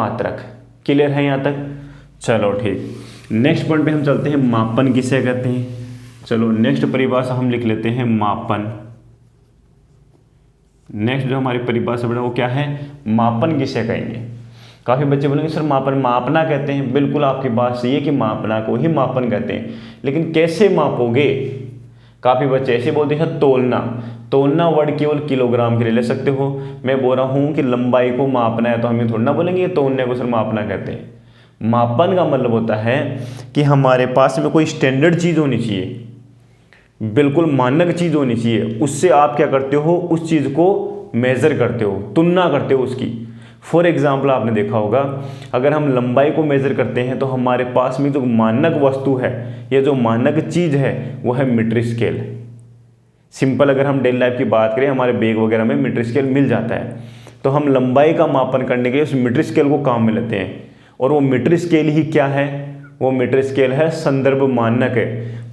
मात्रक। क्लियर है यहाँ तक? चलो ठीक, नेक्स्ट पॉइंट पे हम चलते हैं, मापन किसे कहते हैं। चलो नेक्स्ट परिभाषा हम लिख लेते हैं मापन। नेक्स्ट जो हमारी परिभाषा बना वो क्या है, मापन किसे कहेंगे। काफ़ी बच्चे बोलेंगे सर मापन मापना कहते हैं, बिल्कुल आपकी बात सही है कि मापना को ही मापन कहते हैं, लेकिन कैसे मापोगे। काफ़ी बच्चे ऐसे बोलते हैं तोलना। तोलना वर्ड केवल किलोग्राम के लिए ले सकते हो। मैं बोल रहा हूँ कि लंबाई को मापना है तो हम ये थोड़ा ना बोलेंगे तोलने को सर मापना कहते हैं। मापन का मतलब होता है कि हमारे पास में कोई स्टैंडर्ड चीज़ होनी चाहिए, बिल्कुल मानक चीज़ होनी चाहिए, उससे आप क्या करते हो, उस चीज़ को मेज़र करते हो, तुलना करते हो उसकी। फॉर एग्जाम्पल आपने देखा होगा, अगर हम लंबाई को मेज़र करते हैं तो हमारे पास में जो मानक वस्तु है, ये जो मानक चीज़ है वो है मीटर स्केल। सिंपल अगर हम डेली लाइफ की बात करें, हमारे बैग वगैरह में मीटर स्केल मिल जाता है, तो हम लंबाई का मापन करने के लिए उस मीटर स्केल को काम में लेते हैं। और वो मीटर स्केल ही क्या है, वो मीटर स्केल है संदर्भ मानक है,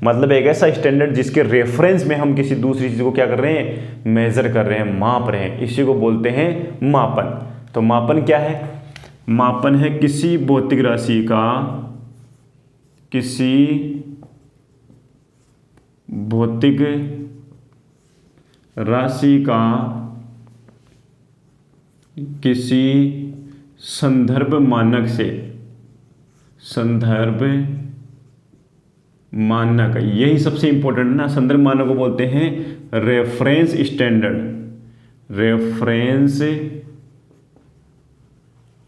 मतलब एक ऐसा स्टैंडर्ड जिसके रेफरेंस में हम किसी दूसरी चीज़ को क्या कर रहे हैं, मेज़र कर रहे हैं, माप रहे हैं, इसी को बोलते हैं मापन। तो मापन क्या है, मापन है किसी भौतिक राशि का, किसी भौतिक राशि का किसी संदर्भ मानक से, संदर्भ मानक, यही सबसे इंपॉर्टेंट है ना। संदर्भ मानक को बोलते हैं रेफरेंस स्टैंडर्ड, रेफरेंस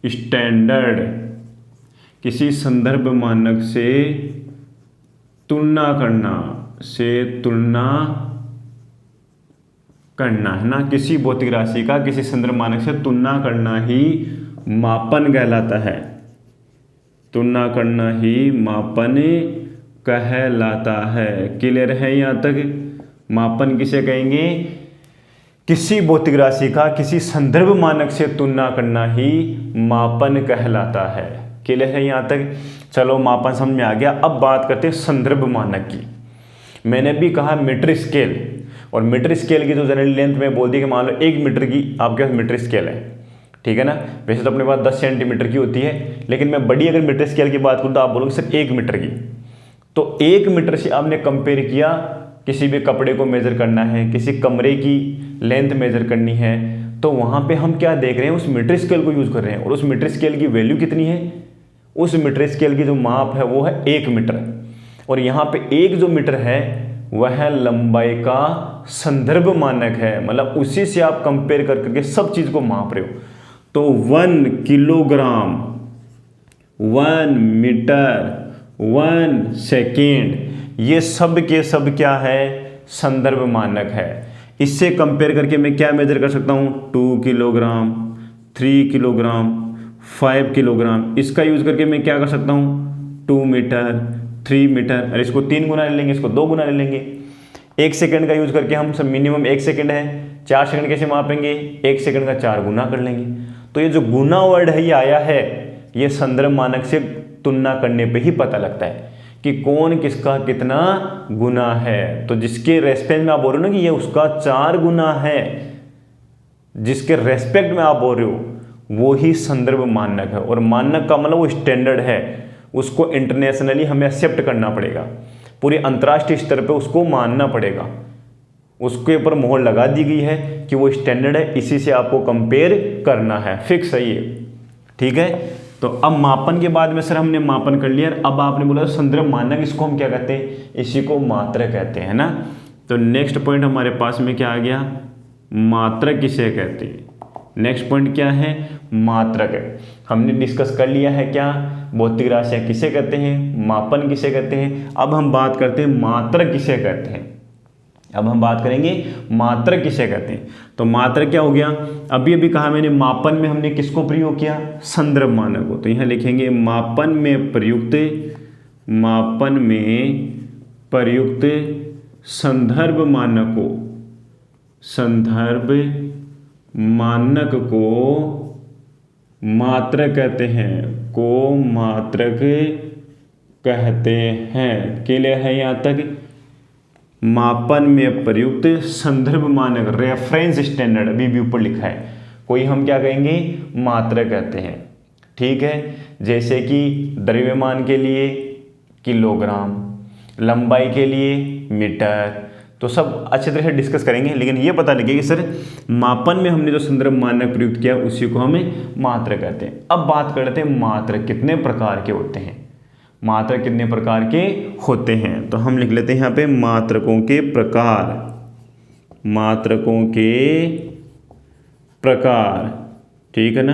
स्टैंडर्ड। किसी संदर्भ मानक से तुलना करना, से तुलना करना है ना, किसी भौतिक राशि का किसी संदर्भ मानक से तुलना करना ही मापन कहलाता है, तुलना करना ही मापन कहलाता है। क्लियर है यहाँ तक? मापन किसे कहेंगे, किसी भौतिक राशि का किसी संदर्भ मानक से तुलना करना ही मापन कहलाता है। क्लियर है यहाँ तक? चलो मापन समझ में आ गया। अब बात करते हैं संदर्भ मानक की। मैंने भी कहा मीटर स्केल, और मीटर स्केल की जो जनरल लेंथ में बोल दी कि मान लो 1 मीटर की आपके पास मीटर स्केल है, ठीक है ना। वैसे तो अपने पास 10 सेंटीमीटर की होती है, लेकिन मैं बड़ी अगर मीटर स्केल की बात करूँ तो आप बोलोगे सिर्फ 1 मीटर की। तो 1 मीटर से आपने कंपेयर किया, किसी भी कपड़े को मेज़र करना है, किसी कमरे की लेंथ मेज़र करनी है, तो वहाँ पे हम क्या देख रहे हैं, उस मीटर स्केल को यूज़ कर रहे हैं। और उस मीटर स्केल की वैल्यू कितनी है, उस मीटर स्केल की जो माप है वो है 1 मीटर। और यहाँ पे 1 जो मीटर है वह लंबाई का संदर्भ मानक है, मतलब उसी से आप कंपेयर कर करके सब चीज़ को माप रहे हो। तो 1 किलोग्राम, 1 मीटर, 1 सेकेंड, ये सब के सब क्या है, संदर्भ मानक है। इससे कंपेयर करके मैं क्या मेजर कर सकता हूँ, 2 किलोग्राम, 3 किलोग्राम, 5 किलोग्राम। इसका यूज़ करके मैं क्या कर सकता हूँ, 2 मीटर, 3 मीटर। और इसको 3 गुना ले लेंगे, इसको 2 गुना ले लेंगे। 1 सेकंड का यूज़ करके हम सब मिनिमम 1 सेकंड है, 4 सेकंड कैसे मापेंगे, 1 सेकंड का 4 गुना कर लेंगे। तो ये जो गुना वर्ड है ये आया है, ये संदर्भ मानक से तुलना करने पे ही पता लगता है कि कौन किसका कितना गुना है। तो जिसके रेस्पेक्ट में आप बोल रहे हो ना कि ये उसका 4 गुना है, जिसके रेस्पेक्ट में आप बोल रहे हो वो ही संदर्भ मानक है। और मानक का मतलब वो स्टैंडर्ड है, उसको इंटरनेशनली हमें एक्सेप्ट करना पड़ेगा, पूरे अंतर्राष्ट्रीय स्तर पे उसको मानना पड़ेगा, उसके ऊपर मोहर लगा दी गई है कि वो स्टैंडर्ड है, इसी से आपको कंपेयर करना है, फिक्स है ये, ठीक है। तो अब मापन के बाद में सर हमने मापन कर लिया, अब आपने बोला संदर्भ मानक, इसको हम क्या कहते हैं, इसी को मात्रक कहते हैं ना। तो नेक्स्ट पॉइंट हमारे पास में क्या आ गया, मात्रक किसे कहते हैं। नेक्स्ट पॉइंट क्या है, मात्रक है। हमने डिस्कस कर लिया है क्या, भौतिक राशियाँ किसे कहते हैं, मापन किसे कहते हैं। अब हम बात करते हैं मात्रक किसे कहते हैं। अब हम बात करेंगे मात्रक किसे कहते हैं। तो मात्रक क्या हो गया, अभी अभी कहा मैंने, मापन में हमने किसको प्रयोग किया, संदर्भ मानक को। तो यहाँ लिखेंगे मापन में प्रयुक्त, मापन में प्रयुक्त संदर्भ मानक को, संदर्भ मानक को मात्रक कहते हैं, को मात्रक कहते हैं। क्लियर है यहाँ तक। मापन में प्रयुक्त संदर्भ मानक, रेफरेंस स्टैंडर्ड, अभी भी ऊपर लिखा है, कोई हम क्या कहेंगे, मात्रक कहते हैं, ठीक है। जैसे कि द्रव्यमान के लिए किलोग्राम, लंबाई के लिए मीटर, तो सब अच्छे तरह से डिस्कस करेंगे। लेकिन ये पता लगे कि सर मापन में हमने जो संदर्भ मानक प्रयुक्त किया उसी को हमें मात्रक कहते हैं। अब बात कर लेते हैं मात्रक कितने प्रकार के होते हैं। मात्रक कितने प्रकार के होते हैं, तो हम लिख लेते हैं यहाँ पे मात्रकों के प्रकार। मात्रकों के प्रकार, ठीक है ना।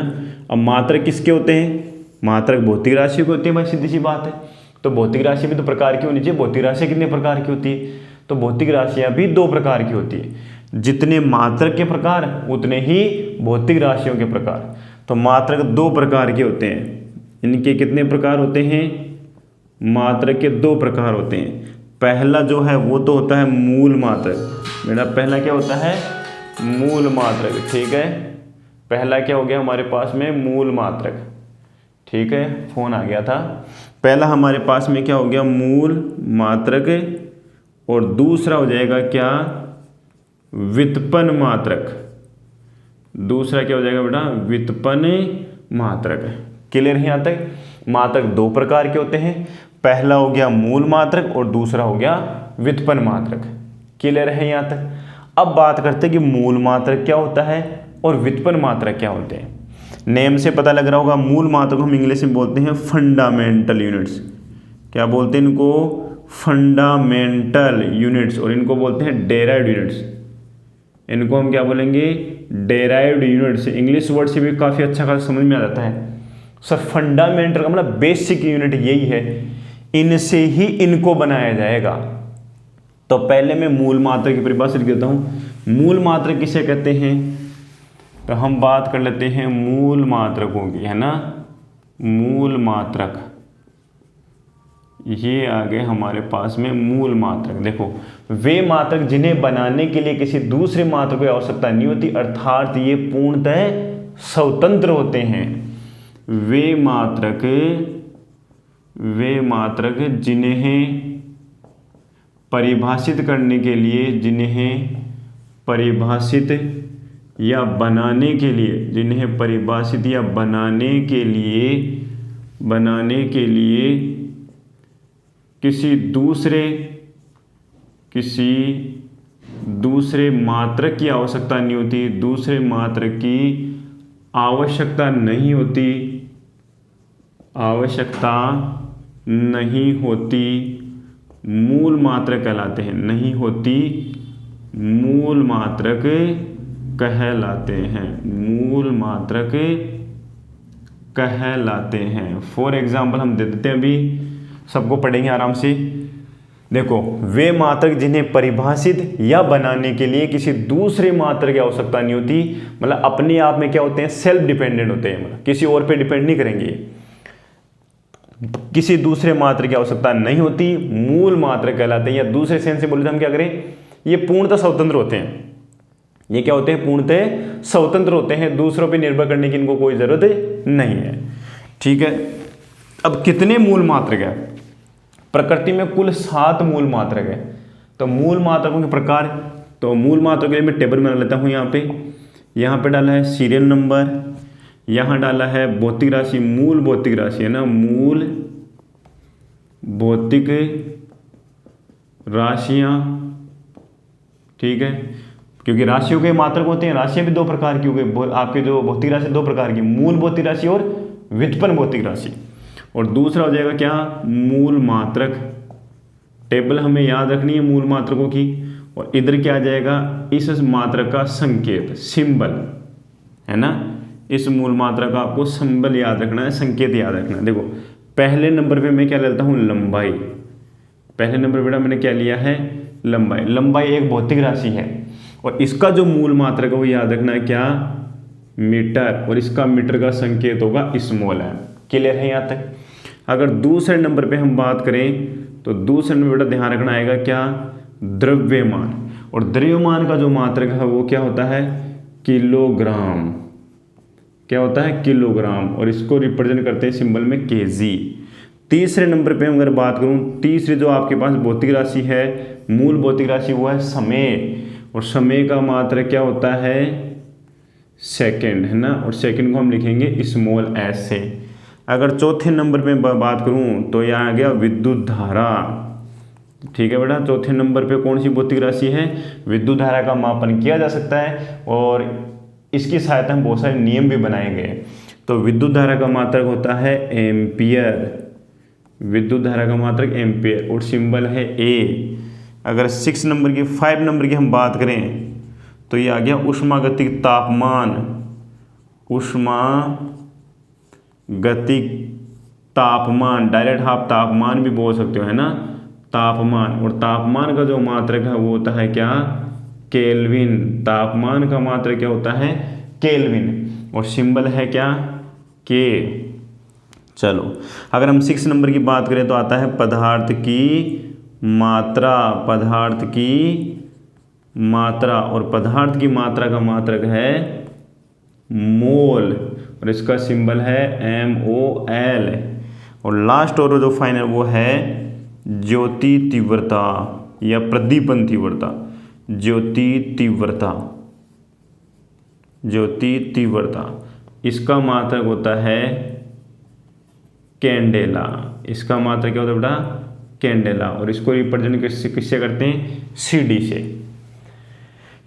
अब मात्रक किसके होते हैं? मात्रक भौतिक राशि के होते हैं भाई, सीधी सी बात है। तो भौतिक राशि भी तो प्रकार की होनी चाहिए। भौतिक राशि कितने प्रकार की होती है? तो भौतिक राशियां भी दो प्रकार की होती है। जितने मात्रक के प्रकार उतने ही भौतिक राशियों के प्रकार। तो मात्रक दो प्रकार के होते हैं। इनके कितने प्रकार होते हैं? मात्रक के दो प्रकार होते हैं। पहला जो है वो तो होता है मूल मात्रक। मेरा पहला क्या होता है? मूल मात्रक, ठीक है। पहला क्या हो गया हमारे पास में? मूल मात्रक, ठीक है। फोन आ गया था। पहला हमारे पास में क्या हो गया? मूल मात्रक। और दूसरा हो जाएगा क्या? व्युत्पन्न मात्रक। दूसरा क्या हो जाएगा बेटा? व्युत्पन्न मात्रक। क्लियर है यहाँ तक? मात्रक दो प्रकार के होते हैं। पहला हो गया मूल मात्रक और दूसरा हो गया व्युत्पन्न मात्रक। क्लियर है यहाँ तक? अब बात करते हैं कि मूल मात्रक क्या होता है और व्युत्पन्न मात्रक क्या होते हैं। नेम से पता लग रहा होगा, मूल मात्रक हम इंग्लिश में बोलते हैं फंडामेंटल यूनिट्स। क्या बोलते हैं इनको? Fundamental units. और इनको बोलते हैं डेराइव्ड यूनिट्स। इनको हम क्या बोलेंगे? Derived units. इंग्लिश वर्ड से भी काफ़ी अच्छा खासा समझ में आ जाता है। सर फंडामेंटल का मतलब बेसिक यूनिट यही है, इनसे ही इनको बनाया जाएगा। तो पहले मैं मूल मात्रक की परिभाषा लिख देता हूँ। मूल मात्रक किसे कहते हैं? तो हम बात कर लेते हैं मूल मात्रकों की, है ना। मूल मात्रक, ये आ गए हमारे पास में मूल मात्रक। देखो, वे मात्रक जिन्हें बनाने के लिए किसी दूसरे मात्रक की आवश्यकता नहीं होती, अर्थात ये पूर्णतः स्वतंत्र होते हैं। वे मात्रक जिन्हें परिभाषित करने के लिए, जिन्हें परिभाषित या बनाने के लिए, जिन्हें परिभाषित या बनाने के लिए किसी दूसरे मात्रक की आवश्यकता नहीं होती, दूसरे मात्रक की आवश्यकता नहीं होती, मूल मात्रक कहलाते हैं। नहीं होती, मूल मात्रक कहलाते हैं। मूल मात्रक कहलाते हैं। फॉर एग्जाम्पल हम दे देते हैं, अभी सबको पढ़ेंगे आराम से। देखो, वे मात्रक जिन्हें परिभाषित या बनाने के लिए किसी दूसरे मात्रक की आवश्यकता नहीं होती, मतलब अपने आप में क्या होते हैं? सेल्फ डिपेंडेंट होते हैं, मतलब किसी और पे डिपेंड नहीं करेंगे। किसी दूसरे मात्रक की आवश्यकता नहीं होती, मूल मात्रक कहलाते हैं। या दूसरे सेंस से बोले तो हम क्या करें? ये पूर्णतः स्वतंत्र होते हैं। ये क्या होते हैं? पूर्णतः स्वतंत्र होते हैं। दूसरों पे निर्भर करने की इनको कोई जरूरत नहीं है, ठीक है। अब कितने मूल मात्रक है? प्रकृति में कुल 7 मूल मात्रक है। तो मूल मात्रकों के प्रकार, तो मूल मात्रक के लिए मैं टेबल बना लेता हूँ। यहाँ पे डाला है सीरियल नंबर, यहाँ डाला है भौतिक राशि, मूल भौतिक राशि, है ना, मूल भौतिक राशियाँ, ठीक है। क्योंकि राशियों के मात्रक होते हैं, राशियाँ भी दो प्रकार की हो गई। आपके जो भौतिक राशि दो प्रकार की, मूल भौतिक राशि और व्युत्पन्न भौतिक राशि। और दूसरा हो जाएगा क्या? मूल मात्रक। टेबल हमें याद रखनी है मूल मात्रकों की। और इधर क्या आ जाएगा? इस मात्रक का संकेत, सिंबल, है ना। इस मूल मात्रा का आपको सिंबल याद रखना है, संकेत याद रखना है। देखो, पहले नंबर पे मैं क्या लेता हूँ? लंबाई। पहले नंबर बेटा मैंने क्या लिया है? लंबाई। लंबाई एक भौतिक राशि है और इसका जो मूल मात्रक है वो याद रखना है क्या? मीटर। और इसका मीटर का संकेत होगा स्मॉल m। क्लियर है यहाँ तक? अगर दूसरे नंबर पे हम बात करें तो दूसरे नंबर बेटा ध्यान रखना आएगा क्या? द्रव्यमान। और द्रव्यमान का जो मात्रक है वो क्या होता है? किलोग्राम। क्या होता है? किलोग्राम। और इसको रिप्रेजेंट करते हैं सिंबल में kg। तीसरे नंबर पे अगर बात करूं, तीसरी जो आपके पास भौतिक राशि है, मूल भौतिक राशि, वो है समय। और समय का मात्रक क्या होता है? सेकंड, है ना। और सेकंड को हम लिखेंगे स्मॉल s से। अगर चौथे नंबर पे बात करूं तो यह आ गया विद्युत धारा। ठीक है बेटा, चौथे नंबर पे कौन सी भौतिक राशि है? विद्युत धारा का मापन किया जा सकता है और इसकी सहायता में बहुत सारे नियम भी बनाए गए। तो विद्युत धारा का मात्रक होता है एम्पियर, विद्युत धारा का मात्रक एम्पियर और सिंबल है ए। अगर 6 नंबर की 5 नंबर की हम बात करें तो ये आ गया ऊष्मागतिक तापमान, ऊष्मागतिक तापमान, डायरेक्ट आप तापमान भी बोल सकते हो, है ना, तापमान। और तापमान का जो मात्रक है वो होता है क्या? केल्विन। तापमान का मात्रक क्या होता है? केल्विन और सिंबल है क्या? के। चलो अगर हम 6 नंबर की बात करें तो आता है पदार्थ की मात्रा, पदार्थ की मात्रा और पदार्थ की मात्रा का मात्रक है मोल और इसका सिंबल है MOL। और लास्ट और जो फाइनल वो है ज्योति तीव्रता या प्रदीपन तीव्रता, ज्योति तीव्रता, ज्योति तीव्रता। इसका मात्रक होता है कैंडेला। इसका मात्रक क्या होता है बेटा? कैंडेला। और इसको रिप्रेजेंट किससे करते हैं? CD से।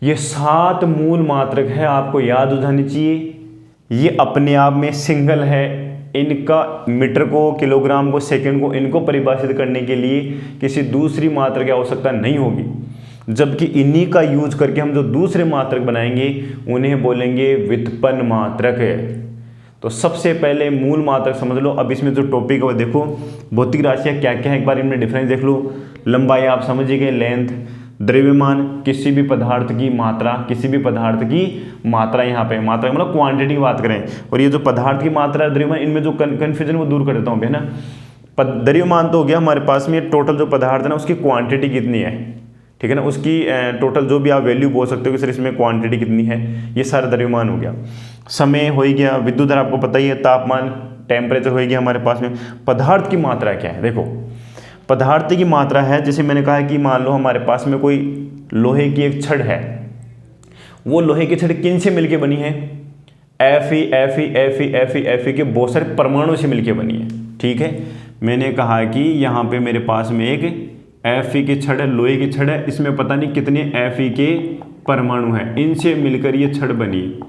ये 7 मूल मात्रक है, आपको याद हो जानी चाहिए। ये अपने आप में सिंगल है, इनका मीटर को, किलोग्राम को, सेकंड को, इनको परिभाषित करने के लिए किसी दूसरी मात्रा की आवश्यकता नहीं होगी। जबकि इन्हीं का यूज करके हम जो दूसरे मात्रक बनाएंगे उन्हें बोलेंगे व्युत्पन्न मात्रक है। तो सबसे पहले मूल मात्रक समझ लो। अब इसमें जो टॉपिक है वो देखो, भौतिक राशियाँ क्या क्या है, एक बार इनमें डिफरेंस देख लो। लंबाई आप समझ गए, लेंथ। द्रव्यमान किसी भी पदार्थ की मात्रा, किसी भी पदार्थ की मात्रा, यहाँ पे मात्रा मतलब क्वांटिटी की बात करें। और ये जो पदार्थ की मात्रा, द्रव्यमान, इनमें जो कन्फ्यूजन वो दूर कर देता हूँ, है ना। द्रव्यमान तो हो गया हमारे पास में टोटल जो पदार्थ है ना उसकी क्वांटिटी कितनी है, ठीक है ना, उसकी टोटल जो भी आप वैल्यू बोल सकते हो कि सर इसमें क्वांटिटी कितनी है, ये सारा द्रव्यमान हो गया। समय हो गया, विद्युत धारा आपको पता ही है, तापमान, टेम्परेचर हो गया हमारे पास में। पदार्थ की मात्रा क्या है? देखो पदार्थ की मात्रा है, जैसे मैंने कहा कि मान लो हमारे पास में कोई लोहे की एक छड़ है, वो लोहे की छड़ किन से मिलके बनी है? Fe के बहुत सारे परमाणु से मिलके बनी है। ठीक है, मैंने कहा कि यहाँ पे मेरे पास में एक Fe की छड़ है, लोहे की छड़ है, इसमें पता नहीं कितने Fe के परमाणु हैं, इनसे मिलकर ये छड़ बनी।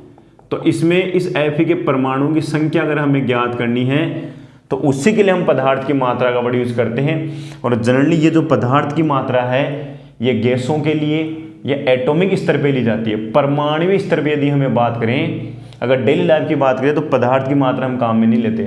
तो इसमें इस Fe के परमाणुओं की संख्या अगर हमें ज्ञात करनी है तो उसी के लिए हम पदार्थ की मात्रा का वर्ड यूज करते हैं। और जनरली ये जो पदार्थ की मात्रा है ये गैसों के लिए या एटॉमिक स्तर पे ली जाती है। परमाणु स्तर पे यदि हमें बात करें, अगर डेली लाइफ की बात करें तो पदार्थ की मात्रा हम काम में नहीं लेते,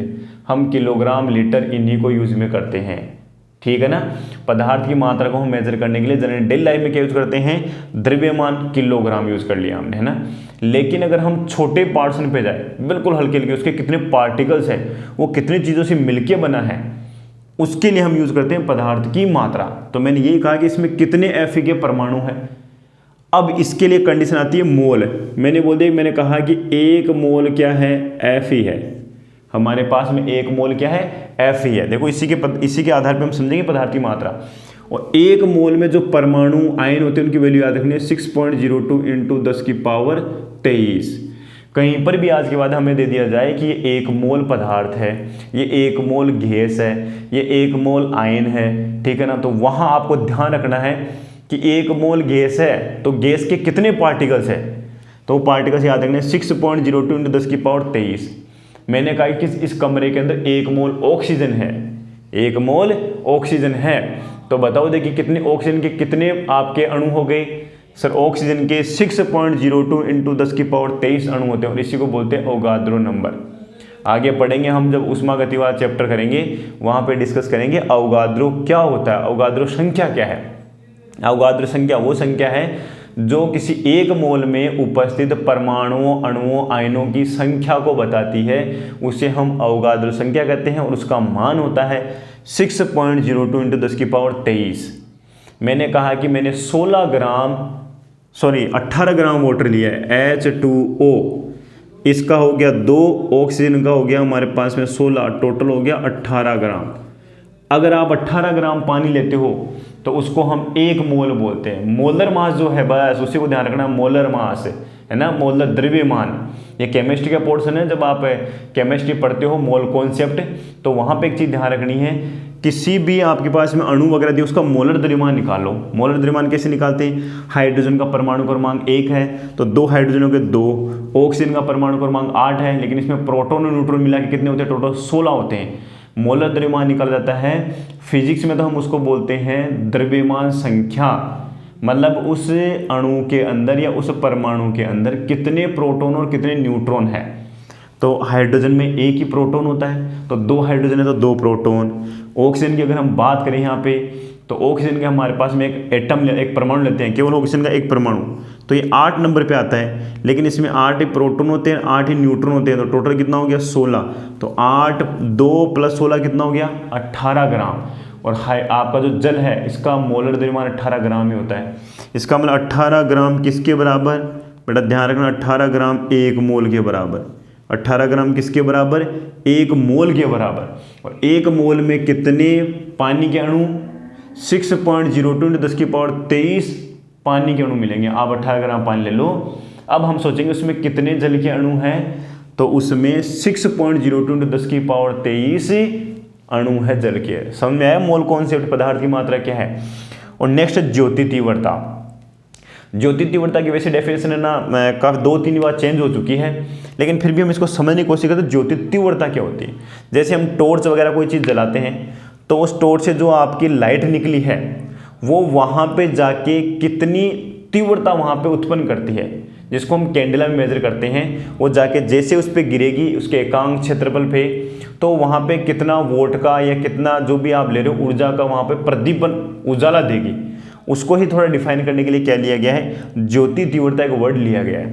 हम किलोग्राम, लीटर इन्हीं को यूज में करते हैं। ठीक है ना। पदार्थ की मात्रा को हम मेजर करने के लिए जनरली डेली लाइफ में क्या यूज करते हैं? द्रव्यमान, किलोग्राम यूज कर लिया हमने, है ना। लेकिन अगर हम छोटे पार्ट्सन पे जाए, बिल्कुल हल्के हल्के, उसके कितने पार्टिकल्स हैं, वो कितनी चीज़ों से मिलके बना है, उसके लिए हम यूज करते हैं पदार्थ की मात्रा। तो मैंने यही कहा कि इसमें कितने Fe के परमाणु हैं। अब इसके लिए कंडीशन आती है मोल। मैंने बोल दिया, मैंने कहा कि 1 मोल क्या है? Fe है। हमारे पास में 1 मोल क्या है? Fe है। देखो इसी के आधार पर हम समझेंगे पदार्थ की मात्रा। और 1 मोल में जो परमाणु आयन होते हैं उनकी वैल्यू याद रखनी है 6.02 × 10⁻23। कहीं पर भी आज के बाद हमें दे दिया जाए कि ये 1 मोल पदार्थ है, ये 1 मोल गैस है, ये 1 मोल आयन है, ठीक है ना, तो वहाँ आपको ध्यान रखना है कि 1 मोल गैस है तो गैस के कितने पार्टिकल्स है, तो पार्टिकल्स याद रखना है 6.02 × 10⁻23। मैंने कहा कि इस कमरे के अंदर 1 मोल ऑक्सीजन है, 1 मोल ऑक्सीजन है, तो बताओ देखिए कितने ऑक्सीजन के कितने आपके अणु हो गए? सर ऑक्सीजन के 6.02 × 10⁻23 अणु होते हैं और इसी को बोलते हैं अवोगाद्रो नंबर। आगे पढ़ेंगे हम, जब ऊष्मागतिवाद चैप्टर करेंगे वहाँ पे डिस्कस करेंगे अवोगाद्रो क्या होता है, अवोगाद्रो संख्या क्या है। अवोगाद्रो संख्या वो संख्या है जो किसी 1 मोल में उपस्थित परमाणुओं, अणुओं, आयनों की संख्या को बताती है, उसे हम अवोगाद्रो संख्या कहते हैं और उसका मान होता है 6.02 × 10⁻23। मैंने कहा कि मैंने 18 ग्राम वाटर लिया है, H2O, इसका हो गया 2, ऑक्सीजन का हो गया हमारे पास में 16, टोटल हो गया 18 ग्राम। अगर आप 18 ग्राम पानी लेते हो तो उसको हम 1 मोल बोलते हैं। मोलर मास जो है, बस उसी को ध्यान रखना, मोलर मास है ना, मोलर द्रव्यमान। ये केमिस्ट्री का पोर्शन है, जब आप केमिस्ट्री पढ़ते हो मोल कॉन्सेप्ट, तो वहाँ पे एक चीज़ ध्यान रखनी है, किसी भी आपके पास में अणु वगैरह दिए उसका मोलर द्रव्यमान निकालो। मोलर द्रव्यमान कैसे निकालते हैं, हाइड्रोजन का परमाणु क्रमांक 1 है तो 2 हाइड्रोजनों के 2, ऑक्सीजन का परमाणु क्रमांक 8 है, लेकिन इसमें प्रोटॉन और न्यूट्रॉन मिला के कितने होते हैं, टोटल 16 होते हैं। मोलर द्रव्यमान निकल जाता है। फिजिक्स में तो हम उसको बोलते हैं द्रव्यमान संख्या, मतलब उस अणु के अंदर या उस परमाणु के अंदर कितने प्रोटॉन और कितने न्यूट्रॉन है। तो हाइड्रोजन में एक ही प्रोटॉन होता है, तो 2 हाइड्रोजन है तो 2 प्रोटॉन। ऑक्सीजन की अगर हम बात करें यहाँ पे, तो ऑक्सीजन के हमारे पास में एक एटम, एक परमाणु लेते हैं, केवल ऑक्सीजन का एक परमाणु, तो ये 8 नंबर पे आता है, लेकिन इसमें 8 ही प्रोटॉन होते हैं, 8 ही न्यूट्रॉन होते हैं, तो टोटल कितना हो गया 16। तो 8 2 + 16 कितना हो गया 18 ग्राम। और आपका जो जल है इसका मोलर द्रव्यमान 18 ग्राम ही होता है। इसका मतलब 18 ग्राम किसके बराबर, बेटा ध्यान रखना, 18 ग्राम 1 मोल के बराबर। 18 ग्राम किसके बराबर, 1 मोल के बराबर। और 1 मोल में कितने पानी के अणु, 6.02 × 10⁻23 पानी के अणु मिलेंगे। आप 18 ग्राम पानी ले लो, अब हम सोचेंगे उसमें कितने जल के अणु हैं, तो उसमें 6.02 × 10⁻23 अणु है जल के। समझ में आया मोल कॉन्सेप्ट, पदार्थ की मात्रा क्या है। और नेक्स्ट ज्योति तीव्रता। ज्योति तीव्रता की वैसे डेफिनेशन है ना, काफ़ी 2-3 बार चेंज हो चुकी है, लेकिन फिर भी हम इसको समझने की कोशिश करते हैं ज्योति तीव्रता क्या होती है। जैसे हम टॉर्च वगैरह कोई चीज़ जलाते हैं, तो उस टॉर्च से जो आपकी लाइट निकली है वो वहाँ पे जाके कितनी तीव्रता वहाँ पे उत्पन्न करती है, जिसको हम कैंडेला में मेजर करते हैं। वो जाके जैसे उस पर गिरेगी उसके एकांक क्षेत्रफल पे, तो वहाँ पे कितना वोल्ट का या कितना जो भी आप ले रहे हो ऊर्जा का वहाँ पे प्रदीपन उजाला देगी। उसको ही थोड़ा डिफाइन करने के लिए क्या लिया गया है, ज्योति तीव्रता एक वर्ड लिया गया है।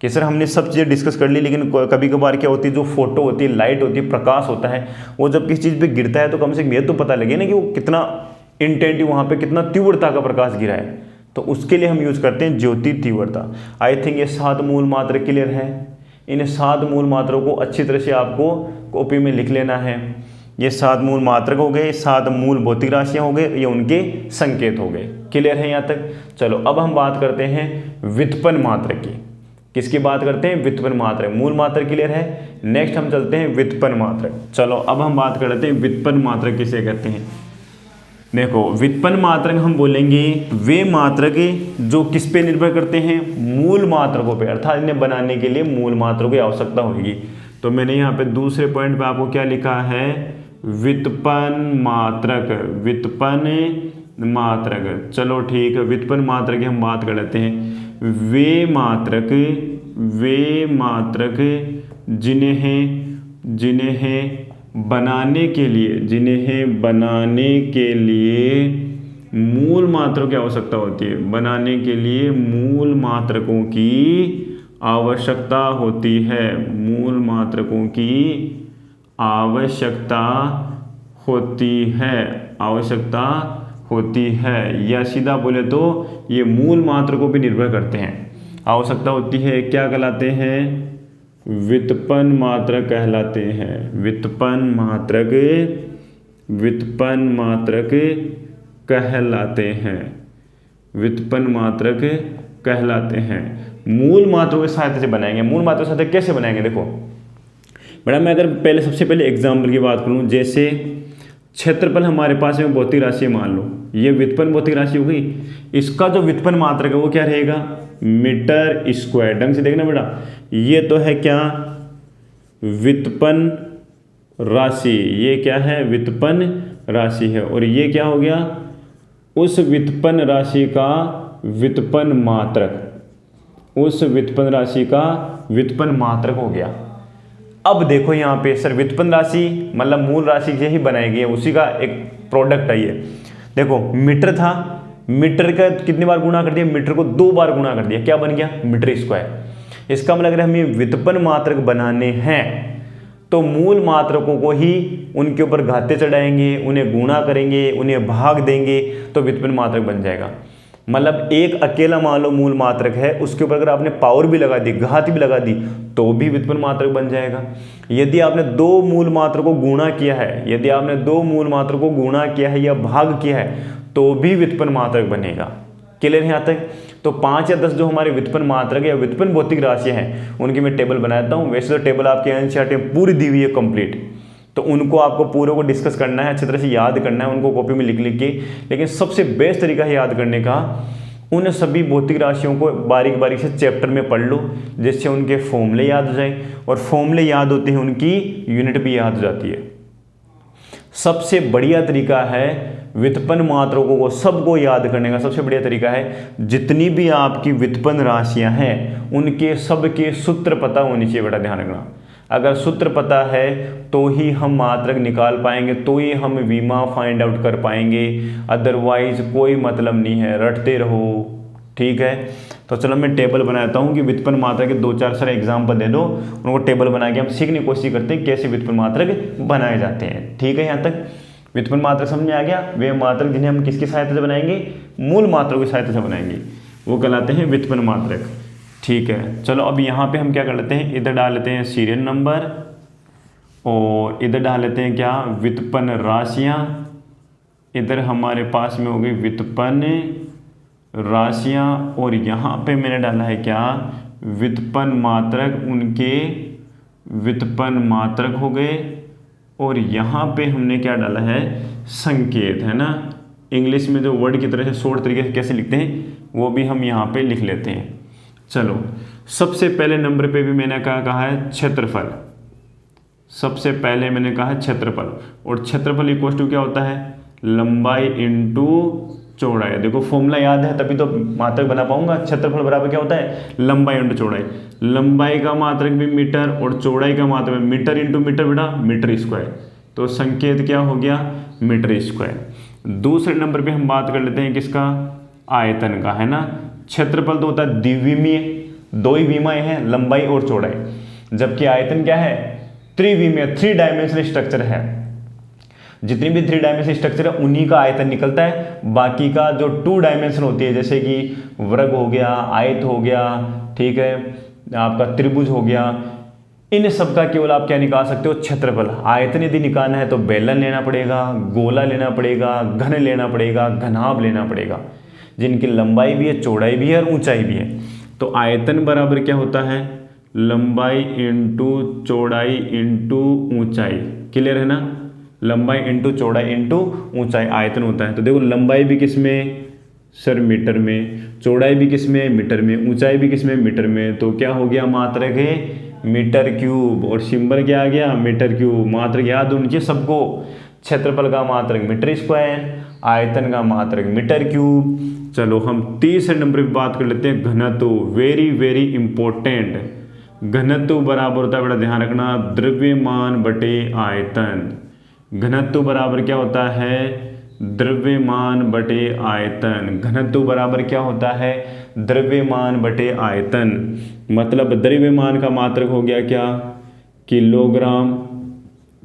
कि सर हमने सब चीज़ें डिस्कस कर ली, लेकिन कभी कभार क्या होती है, जो फोटो होती है, लाइट होती है, प्रकाश होता है, वो जब किसी चीज़ पे गिरता है तो कम से कम ये तो पता लगे ना कि वो कितना इंटेंटिव, वहाँ पे कितना तीव्रता का प्रकाश गिरा है। तो उसके लिए हम यूज़ करते हैं ज्योति तीव्रता। आई थिंक ये 7 मूल मात्र क्लियर है। इन 7 मूल मात्रों को अच्छी तरह से आपको कॉपी में लिख लेना है। ये 7 मूल मात्रक हो गए, 7 मूल भौतिक राशियाँ हो गए, ये उनके संकेत हो गए। क्लियर है यहाँ तक। चलो अब हम बात करते हैं व्युत्पन्न मात्रक की। किसकी बात करते हैं, व्युत्पन्न मात्रक। मूल मात्रक क्लियर है, नेक्स्ट हम चलते हैं व्युत्पन्न मात्रक। चलो अब हम बात करते हैं व्युत्पन्न मात्रक किसे कहते हैं। देखो व्युत्पन्न मात्रक हम बोलेंगे वे मात्रक जो किस पे निर्भर करते हैं, मूल मात्रकों पे, अर्थात इन्हें बनाने के लिए मूल मात्रों की आवश्यकता होगी। तो मैंने यहाँ पे दूसरे पॉइंट पे आपको क्या लिखा है, व्युत्पन्न मात्रक। व्युत्पन्न मात्रक, चलो ठीक है, व्युत्पन्न मात्रक की हम बात कर लेते हैं। वे मात्रक जिन्हें बनाने के लिए मूल मात्रों की आवश्यकता होती है, बनाने के लिए मूल मात्रकों की आवश्यकता होती है, मूल मात्रकों की आवश्यकता होती है, या सीधा बोले तो ये मूल मात्रकों पर निर्भर करते हैं। आवश्यकता होती है, क्या कहलाते हैं, व्युत्पन्न मात्रक कहलाते हैं। व्युत्पन्न मात्रक कहलाते हैं। मूल मात्रों की सहायता से बनाएंगे। मूल मात्रों की सहायता कैसे बनाएंगे, देखो मैडम मैं अगर सबसे पहले एग्जाम्पल की बात करूं, जैसे क्षेत्रफल हमारे पास में भौतिक राशि मान लो, ये व्युत्पन्न भौतिक राशि हो गई। इसका जो व्युत्पन्न मात्रक है वो क्या रहेगा, मीटर स्क्वायर। ढंग से देखना बेटा, ये तो है क्या, व्युत्पन्न राशि, ये क्या है, व्युत्पन्न राशि है। और ये क्या हो गया, उस व्युत्पन्न राशि का व्युत्पन्न मात्रक, उस व्युत्पन्न राशि का व्युत्पन्न मात्रक हो गया। अब देखो यहाँ पे सर व्युत्पन्न राशि मतलब मूल राशि से ही बनाई गई है, उसी का एक प्रोडक्ट है ये। देखो मीटर था, मीटर का कितनी बार गुणा कर दिया, मीटर को 2 बार गुणा कर दिया, क्या बन गया, मीटर स्क्वायर। इसका मतलब अगर हमें व्युत्पन्न मात्रक बनाने हैं तो मूल मात्रकों को ही उनके ऊपर घाते चढ़ाएंगे, उन्हें गुणा करेंगे, उन्हें भाग देंगे, तो व्युत्पन्न मात्रक बन जाएगा। मतलब एक अकेला मान लो मूल मात्रक है, उसके ऊपर अगर आपने पावर भी लगा दी, घात भी लगा दी, तो भी व्युत्पन्न मात्रक बन जाएगा। यदि आपने 2 मूल मात्र को गुणा किया है, यदि आपने 2 मूल मात्र को गुणा किया है या भाग किया है, तो भी व्युत्पन्न मात्रक बनेगा। क्लियर है यहाँ तक। तो 5 या 10 जो हमारे व्युत्पन्न मात्रक या व्युत्पन्न भौतिक राशियाँ हैं उनकी मैं टेबल बनाता हूँ। वैसे तो टेबल आपके एनसीईआरटी में पूरी दी हुई है कंप्लीट, तो उनको आपको पूरे को डिस्कस करना है, अच्छी तरह से याद करना है उनको कॉपी में लिख लिख के। लेकिन सबसे बेस्ट तरीका है याद करने का, उन सभी भौतिक राशियों को बारीक बारीक से चैप्टर में पढ़ लो, जिससे उनके फॉर्मूले याद हो जाए, और फॉर्मूले याद होते हैं उनकी यूनिट भी याद हो जाती है। सबसे बढ़िया तरीका है व्युत्पन्न मात्रकों को सबको याद करने का, सबसे बढ़िया तरीका है जितनी भी आपकी व्युत्पन्न राशियां हैं उनके सबके सूत्र पता होनी चाहिए बेटा, ध्यान रखना। अगर सूत्र पता है तो ही हम मात्रक निकाल पाएंगे, तो ही हम विमा फाइंड आउट कर पाएंगे, अदरवाइज कोई मतलब नहीं है, रटते रहो। ठीक है, तो चलो मैं टेबल बनाता हूँ कि व्युत्पन्न मात्रक के 2-4 सारे एग्जाम्पल दे दो, उनको टेबल बना के हम सीखने की कोशिश करते हैं कैसे व्युत्पन्न मात्रक बनाए जाते हैं। ठीक है, यहाँ तक व्युत्पन्न मात्रक समझ में आ गया। वे मात्रक जिन्हें हम किसकी सहायता से बनाएंगे, मूल मात्रों की सहायता से बनाएंगे, वो कहलाते हैं व्युत्पन्न मात्रक। ठीक है, चलो अब यहाँ पे हम क्या कर लेते हैं, इधर डाल लेते हैं सीरियल नंबर और इधर डाल लेते हैं क्या, व्युत्पन्न राशियाँ। इधर हमारे पास में हो गई व्युत्पन्न राशियाँ, और यहाँ पे मैंने डाला है क्या, व्युत्पन्न मात्रक, उनके व्युत्पन्न मात्रक हो गए। और यहाँ पे हमने क्या डाला है, संकेत, है ना। इंग्लिश में जो वर्ड की तरह से शॉर्ट तरीके से कैसे लिखते हैं वो भी हम यहाँ पे लिख लेते हैं। चलो सबसे पहले नंबर पे भी मैंने कहा है क्षेत्रफल। सबसे पहले मैंने कहा है क्षेत्रफल, और क्षेत्रफल इक्वल टू क्या होता है, लंबाई इंटू चौड़ाई। देखो फॉर्मूला याद है तभी तो मात्रक बना पाऊंगा। क्षेत्रफल बराबर क्या होता है, लंबाई इंटू चौड़ाई। लंबाई का मात्रक भी मीटर और चौड़ाई का मात्रक मीटर इंटू मीटर बेटा मीटर स्क्वायर, तो संकेत क्या हो गया, मीटर स्क्वायर। दूसरे नंबर पे हम बात कर लेते हैं किसका, आयतन का, है ना। क्षेत्रफल तो होता है द्विविमीय, दो ही विमाएं हैं, लंबाई और चौड़ाई, जबकि आयतन क्या है, त्रिविमीय, 3 डायमेंशनल स्ट्रक्चर है। जितनी भी 3 डायमेंशनल स्ट्रक्चर है उन्हीं का आयतन निकलता है। बाकी का जो 2 डायमेंशन होती है, जैसे कि वर्ग हो गया, आयत हो गया, ठीक है, आपका त्रिभुज हो गया, इन सब का केवल आप क्या निकाल सकते हो, क्षेत्रफल। आयतन यदि निकालना है तो बेलन लेना पड़ेगा, गोला लेना पड़ेगा, घन लेना पड़ेगा, घनाभ लेना पड़ेगा, जिनकी लंबाई भी है, चौड़ाई भी है और ऊंचाई भी है। तो आयतन बराबर क्या होता है, लंबाई इंटू चौड़ाई इंटू ऊंचाई। क्लियर है ना, लंबाई इंटू चौड़ाई इंटू ऊंचाई आयतन होता है। तो देखो लंबाई भी किस में सर, मीटर में, चौड़ाई भी किस में, मीटर में, ऊंचाई भी किस में, मीटर में। तो क्या हो गया, मात्रक है मीटर क्यूब, और सिंबल क्या आ गया, मीटर क्यूब। मात्रक याद होनी चाहिए सबको, क्षेत्रफल का मात्रक मीटर स्क्वायर, आयतन का मात्रक मीटर क्यूब। चलो हम तीसरे नंबर पर बात कर लेते हैं घनत्व, वेरी वेरी इंपॉर्टेंट। घनत्व बराबर होता है बेटा, ध्यान रखना, द्रव्यमान बटे आयतन। घनत्व बराबर क्या होता है, द्रव्यमान बटे आयतन। घनत्व बराबर क्या होता है, द्रव्यमान बटे आयतन। मतलब द्रव्यमान का मात्रक हो गया क्या, किलोग्राम,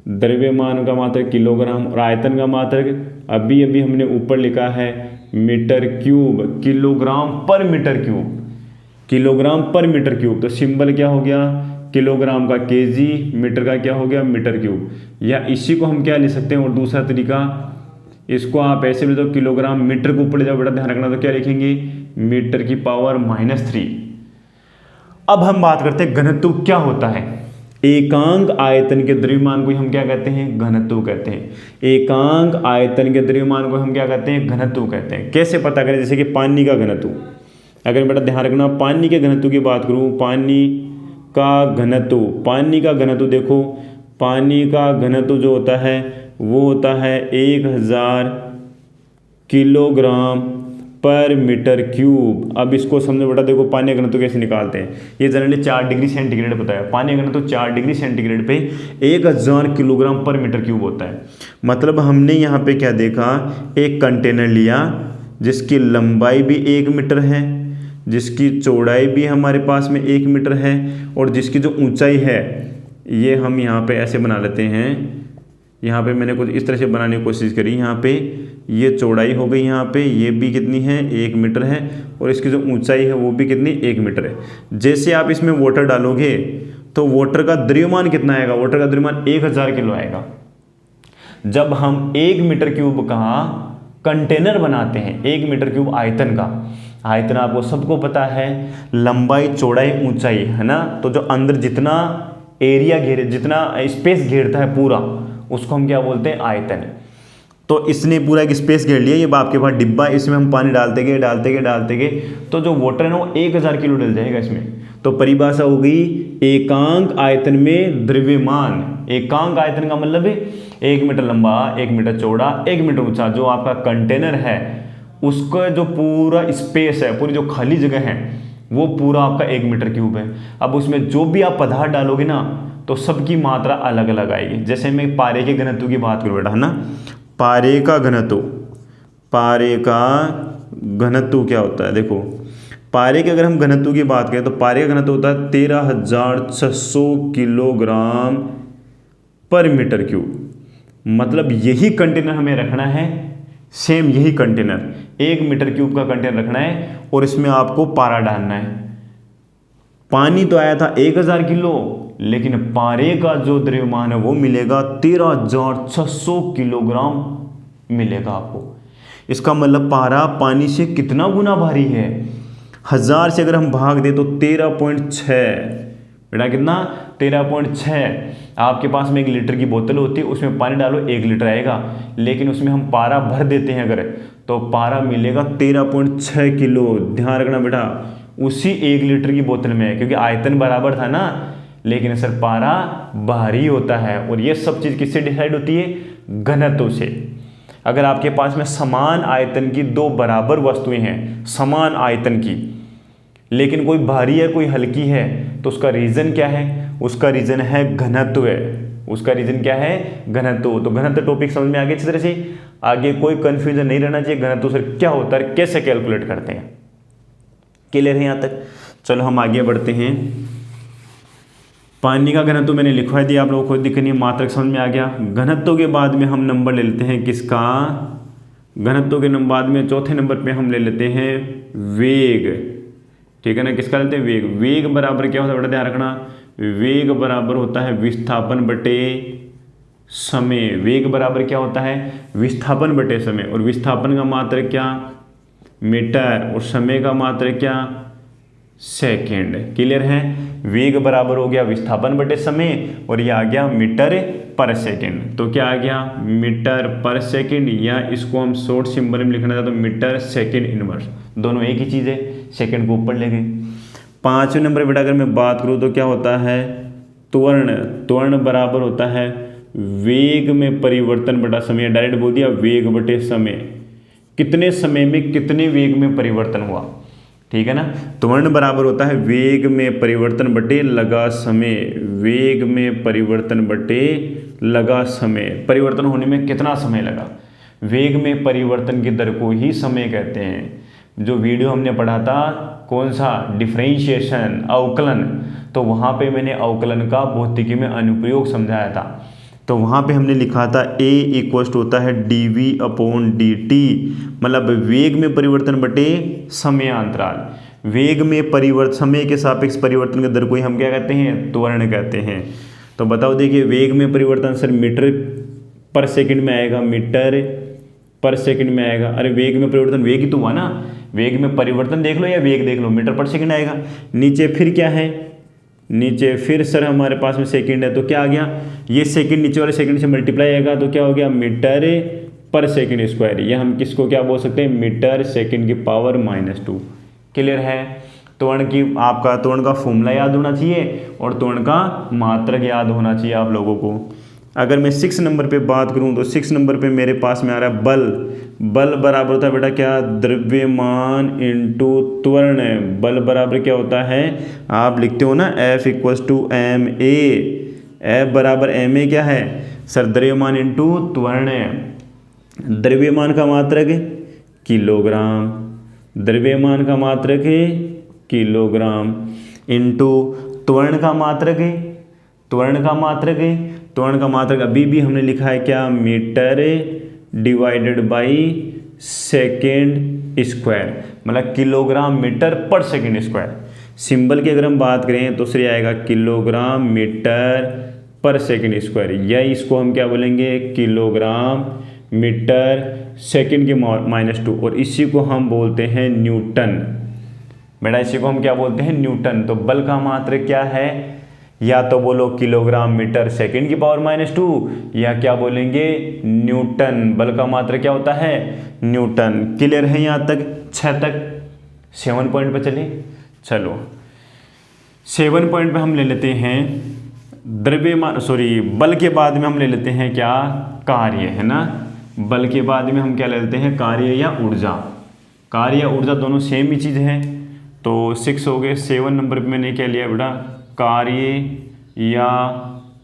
द्रव्यमान का मात्रक किलोग्राम, और आयतन का मात्रक अभी अभी हमने ऊपर लिखा है मीटर क्यूब, किलोग्राम पर मीटर क्यूब, किलोग्राम पर मीटर क्यूब। तो सिंबल क्या हो गया, किलोग्राम का केजी, मीटर का क्या हो गया, मीटर क्यूब। या इसी को हम क्या लिख सकते हैं, और दूसरा तरीका, इसको आप ऐसे भी, तो किलोग्राम मीटर को ऊपर ले जाओ बेटा, ध्यान रखना, तो क्या लिखेंगे, मीटर की पावर -3। अब हम बात करते हैं घनत्व क्या होता है। एकांक आयतन के द्रव्यमान को हम क्या कहते हैं, घनत्व कहते हैं। एकांक आयतन के द्रव्यमान को हम क्या कहते हैं, घनत्व कहते हैं। कैसे पता करें, जैसे कि पानी का घनत्व, अगर बेटा ध्यान रखना, पानी के घनत्व की बात करूं, पानी का घनत्व, पानी का घनत्व देखो, पानी का घनत्व जो होता है वो होता है 1000 किलोग्राम पर मीटर क्यूब। अब इसको समझो बेटा, देखो पानी का घनत्व कैसे निकालते हैं। ये जनरली 4 डिग्री सेंटीग्रेड पता है, पानी का घनत्व 4 डिग्री सेंटीग्रेड पे 1000 किलोग्राम पर मीटर क्यूब होता है। मतलब हमने यहाँ पे क्या देखा, एक कंटेनर लिया जिसकी लंबाई भी 1 मीटर है, जिसकी चौड़ाई भी हमारे पास में 1 मीटर है, और जिसकी जो ऊंचाई है ये हम यहाँ पे ऐसे बना लेते हैं। यहाँ पे मैंने कुछ इस तरह से बनाने की कोशिश करी। यहाँ पे ये चौड़ाई हो गई, यहाँ पे ये भी कितनी है, 1 मीटर है, और इसकी जो ऊंचाई है वो भी कितनी, 1 मीटर है। जैसे आप इसमें वाटर डालोगे तो वाटर का द्रव्यमान कितना आएगा, वाटर का द्रव्यमान 1000 किलो आएगा। जब हम 1 मीटर क्यूब का कंटेनर बनाते हैं, 1 मीटर क्यूब आयतन का, आयतन आपको सबको पता है, लंबाई चौड़ाई ऊंचाई, है ना। तो जो अंदर जितना एरिया घेरे, जितना स्पेस घेरता है पूरा, उसको हम क्या बोलते हैं, आयतन। तो इसने पूरा एक स्पेस घेर लिया, ये आपके पास डिब्बा, इसमें हम पानी डालते गए, तो जो वाटर है ना वो 1000 किलो डल जाएगा इसमें। तो परिभाषा हो गई एकांक आयतन में द्रव्यमान। एकांक आयतन का मतलब है 1 मीटर लंबा, 1 मीटर चौड़ा, 1 मीटर ऊंचा जो आपका कंटेनर है, उसका जो पूरा स्पेस है, पूरी जो खाली जगह है, वो पूरा आपका 1 मीटर क्यूब है। अब उसमें जो भी आप पदार्थ डालोगे ना, तो सबकी मात्रा अलग अलग आएगी। जैसे मैं पारे के घनत्व की बात करूँ बेटा, है ना, पारे का घनत्व क्या होता है, देखो पारे के अगर हम घनत्व की बात करें तो पारे का घनत्व होता है 13,600 किलोग्राम पर मीटर क्यूब। मतलब यही कंटेनर हमें रखना है, सेम यही कंटेनर 1 मीटर क्यूब का कंटेनर रखना है, और इसमें आपको पारा डालना है। पानी तो आया था 1000 किलो, लेकिन पारे का जो द्रव्यमान है वो मिलेगा 13,600 किलोग्राम मिलेगा आपको। इसका मतलब पारा पानी से कितना गुना भारी है। 1000 से अगर हम भाग दें तो 13.6, बेटा कितना, 13.6। आपके पास में 1 लीटर की बोतल होती है, उसमें पानी डालो 1 लीटर आएगा, लेकिन उसमें हम पारा भर देते हैं अगर, तो पारा मिलेगा 13.6 किलो। ध्यान रखना बेटा, उसी 1 लीटर की बोतल में, क्योंकि आयतन बराबर था ना, लेकिन सर पारा भारी होता है। और ये सब चीज़ किससे डिसाइड होती है, घनत्व से। अगर आपके पास में समान आयतन की 2 बराबर वस्तुएं हैं, समान आयतन की, लेकिन कोई भारी है कोई हल्की है, तो उसका रीज़न क्या है, उसका रीज़न है घनत्व है। उसका रीज़न क्या है, घनत्व। तो घनत्व टॉपिक समझ में आ गया अच्छी तरह से। आगे कोई कंफ्यूजन नहीं रहना चाहिए, घनत्व सर क्या होता है, कैसे कैलकुलेट करते हैं। क्लियर है यहाँ तक। चलो हम आगे बढ़ते हैं। पानी का घनत्व मैंने लिखवा दिया, आप लोगों को दिखनी है, मात्रक समझ में आ गया। घनत्व के बाद में हम नंबर ले लेते हैं किसका, घनत्व के बाद में चौथे नंबर पे हम ले लेते हैं वेग। ठीक है ना, किसका लेते हैं, वेग। वेग बराबर क्या होता है बेटा, ध्यान रखना, वेग बराबर होता है विस्थापन बटे समय। वेग बराबर क्या होता है, विस्थापन बटे समय। और विस्थापन का मात्रक क्या, मीटर, और समय का मात्रक क्या, सेकेंड। क्लियर है। वेग बराबर हो गया विस्थापन बटे समय, और ये आ गया मीटर पर सेकेंड। तो क्या आ गया, मीटर पर सेकेंड, या इसको हम शॉर्ट सिंबल में लिखना चाहते तो मीटर सेकेंड इनवर्स, दोनों एक ही चीज़ है, सेकेंड को ऊपर ले गए। 5वें नंबर बेटा अगर मैं बात करूँ तो क्या होता है, त्वरण। त्वरण बराबर होता है वेग में परिवर्तन बटा समय। डायरेक्ट बोल दिया वेग बटे समय, कितने समय में कितने वेग में परिवर्तन हुआ। ठीक है ना। त्वरण बराबर होता है वेग में परिवर्तन बटे लगा समय। वेग में परिवर्तन बटे लगा समय, परिवर्तन होने में कितना समय लगा। वेग में परिवर्तन की दर को ही समय कहते हैं। जो वीडियो हमने पढ़ा था कौन सा, डिफरेंशिएशन, अवकलन, तो वहाँ पे मैंने अवकलन का भौतिकी में अनुप्रयोग समझाया था। तो वहाँ पे हमने लिखा था A इक्वस्ट होता है dv/dt, मतलब वेग में परिवर्तन बटे समय अंतराल। वेग में परिवर्तन, समय के सापेक्ष परिवर्तन की दर को ही हम क्या कहते हैं, त्वरण कहते हैं। तो बताओ, देखिए वेग में परिवर्तन सर मीटर पर सेकंड में आएगा, मीटर पर सेकंड में आएगा। अरे वेग में परिवर्तन, वेग ही तो हुआ ना, वेग में परिवर्तन देख लो या वेग देख लो, मीटर पर सेकंड आएगा। नीचे फिर क्या है, नीचे फिर सर हमारे पास में सेकंड है, तो क्या आ गया, ये सेकंड नीचे वाले सेकंड से मल्टीप्लाई आएगा, तो क्या हो गया, मीटर पर सेकंड स्क्वायर। या हम किसको क्या बोल सकते हैं, मीटर सेकंड की पावर -2। क्लियर है। त्वरण की, आपका त्वरण का फॉर्मूला याद होना चाहिए और त्वरण का मात्रक याद होना चाहिए आप लोगों को। अगर मैं 6 नंबर पे बात करूं तो 6 नंबर पे मेरे पास में आ रहा है बल। बल बराबर होता है बेटा क्या, द्रव्यमान इंटू त्वरण। बल बराबर क्या होता है, आप लिखते हो ना F = ma। F बराबर ma क्या है सर, द्रव्यमान इंटू त्वरण। द्रव्यमान का मात्रक किलोग्राम, द्रव्यमान का मात्रक किलोग्राम, इंटू त्वरण का मात्रक, त्वरण का मात्रक, त्वरण का मात्रक अभी भी हमने लिखा है क्या, metre divided by second square, मतलब किलोग्राम मीटर पर सेकेंड स्क्वायर। सिंबल की अगर हम बात करें तो सही आएगा किलोग्राम मीटर पर सेकेंड स्क्वायर, या इसको हम क्या बोलेंगे, किलोग्राम मीटर सेकंड की -2, और इसी को हम बोलते हैं न्यूटन। बेटा इसी को हम क्या बोलते हैं? न्यूटन। तो बल का मात्रक क्या है? या तो बोलो किलोग्राम मीटर सेकंड की पावर -2, या क्या बोलेंगे? न्यूटन। बल का मात्रक क्या होता है? न्यूटन। क्लियर है यहाँ तक? 6 तक। 7 पॉइंट पे चले। चलो 7 पॉइंट पे हम ले लेते हैं द्रव्यमान, सॉरी बल के बाद में हम ले लेते हैं क्या? कार्य, है ना। बल के बाद में हम क्या ले लेते हैं? कार्य या ऊर्जा। कार्य या ऊर्जा दोनों सेम ही चीज़ है। तो 6 हो गए। 7 नंबर पे मैंने क्या लिया बेटा? कार्य या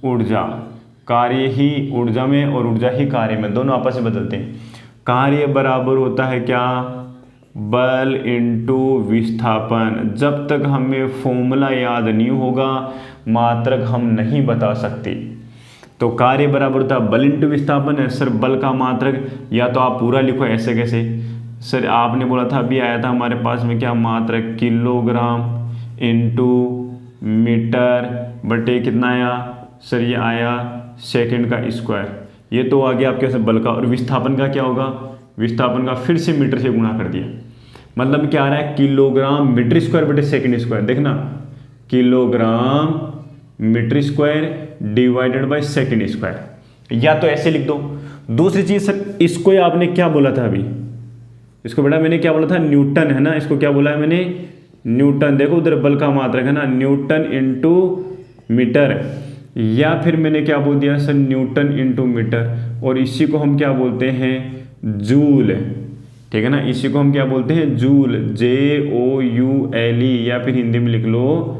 ऊर्जा। कार्य ही ऊर्जा में और ऊर्जा ही कार्य में, दोनों आपस में बदलते हैं। कार्य बराबर होता है क्या? बल इंटू विस्थापन। जब तक हमें फॉर्मूला याद नहीं होगा मात्रक हम नहीं बता सकते। तो कार्य बराबर होता है बल इंटू विस्थापन है। सर बल का मात्रक या तो आप पूरा लिखो, ऐसे कैसे? सर आपने बोला था, अभी आया था हमारे पास में क्या मात्रक? किलोग्राम इंटू मीटर बटे कितना आया? सर ये आया सेकंड का स्क्वायर। ये तो आ गया आपके पास बल का। और विस्थापन का क्या होगा? विस्थापन का फिर से मीटर से गुणा कर दिया। मतलब क्या आ रहा है? किलोग्राम मीटर स्क्वायर बटे सेकंड स्क्वायर। देखना, kilogram metre square divided by second square. या तो ऐसे लिख दो। दूसरी चीज सर, इसको आपने क्या बोला था अभी? इसको बेटा मैंने क्या बोला था? न्यूटन, है ना। इसको क्या बोला है मैंने? न्यूटन। देखो उधर बल का मात्रक है ना, न्यूटन इंटू मीटर। या फिर मैंने क्या बोल दिया सर? Newton into metre. और इसी को हम क्या बोलते हैं? जूल। ठीक है ना, इसी को हम क्या बोलते हैं? जूल। JOULE, या फिर हिंदी में लिख लो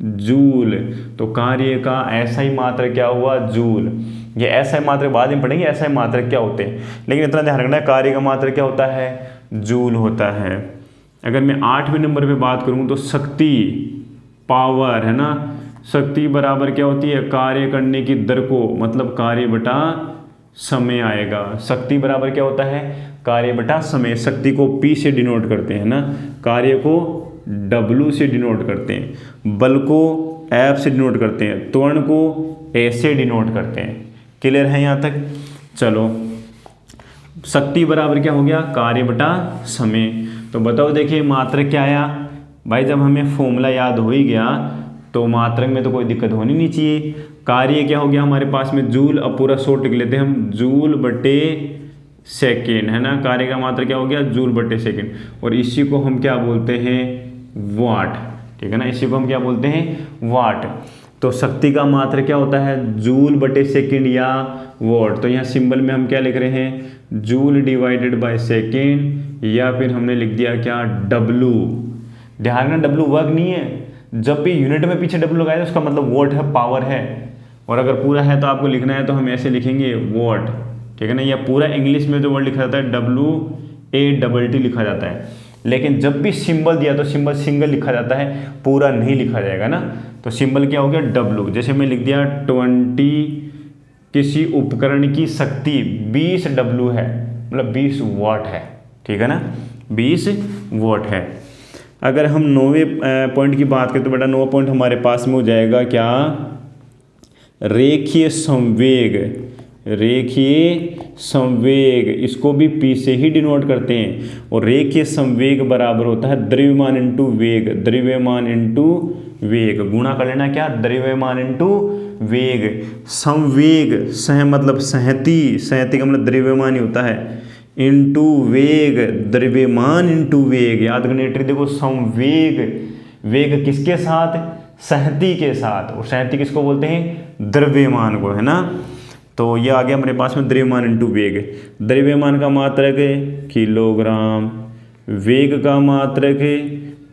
जूल। तो कार्य का ऐसा ही मात्रक क्या हुआ? जूल। ये ऐसा ही मात्रक बाद में पढ़ेंगे, ऐसा ही मात्रक क्या होते हैं, लेकिन इतना ध्यान रखना है कार्य का मात्रक क्या होता है? जूल होता है। अगर मैं 8वें नंबर पे बात करूं तो शक्ति, पावर, है ना। शक्ति बराबर क्या होती है? कार्य करने की दर को, मतलब कार्य बटा समय आएगा। शक्ति बराबर क्या होता है? कार्य बटा समय। शक्ति को P से डिनोट करते हैं ना, कार्य को W से डिनोट करते हैं, बल को F से डिनोट करते हैं, त्वरण को A से डिनोट करते हैं। क्लियर है यहाँ तक? चलो शक्ति बराबर क्या हो गया? कार्य बटा समय। तो बताओ देखिए मात्रक क्या आया भाई? जब हमें फॉर्मूला याद हो ही गया तो मात्रक में तो कोई दिक्कत होनी नहीं चाहिए। कार्य क्या हो गया हमारे पास में? जूल। अब पूरा शॉर्ट लिख लेते हैं हम, जूल बटे सेकेंड, है ना। कार्य का मात्रक क्या हो गया? जूल बटे सेकेंड। और इसी को हम क्या बोलते हैं? वाट। ठीक है ना, इसी को हम क्या बोलते हैं? वाट। तो शक्ति का मात्रक क्या होता है? जूल बटे सेकेंड या वॉट। तो यहाँ सिंबल में हम क्या लिख रहे हैं? जूल डिवाइडेड बाय सेकेंड, या फिर हमने लिख दिया क्या? W। ध्यान रखना W वर्ग नहीं है। जब भी यूनिट में पीछे W लगाए तो उसका मतलब वॉट है, पावर है। और अगर पूरा है तो आपको लिखना है तो हम ऐसे लिखेंगे वॉट। ठीक है ना, या पूरा इंग्लिश में जो वर्ड लिखा जाता है WATT लिखा जाता है। लेकिन जब भी सिंबल दिया तो सिंबल सिंगल लिखा जाता है, पूरा नहीं लिखा जाएगा ना। तो सिंबल क्या हो गया? W। जैसे मैं लिख दिया 20, किसी उपकरण की शक्ति 20 W है, मतलब 20 वाट है। ठीक है ना, 20 वाट है। अगर हम 9वें पॉइंट की बात करें तो बेटा 9वां पॉइंट हमारे पास में हो जाएगा क्या? रेखीय संवेग। रेखीय संवेग, इसको भी P से ही डिनोट करते हैं। और रेखीय संवेग बराबर होता है द्रव्यमान इंटू वेग। द्रव्यमान इंटू वेग, गुणा कर लेना क्या? द्रव्यमान इंटू वेग। संवेग, सह मतलब सहती, सहती का मतलब द्रव्यमान ही होता है, इंटू वेग, द्रव्यमान इंटू वेग। याद करने देखो, संवेग, वेग किसके साथ? सहती के साथ। और सहती किसको बोलते हैं? द्रव्यमान को, है ना। तो ये आ गया हमारे पास में द्रव्यमान इंटू वेग। द्रव्यमान का मात्रक है किलोग्राम, वेग का मात्रक है,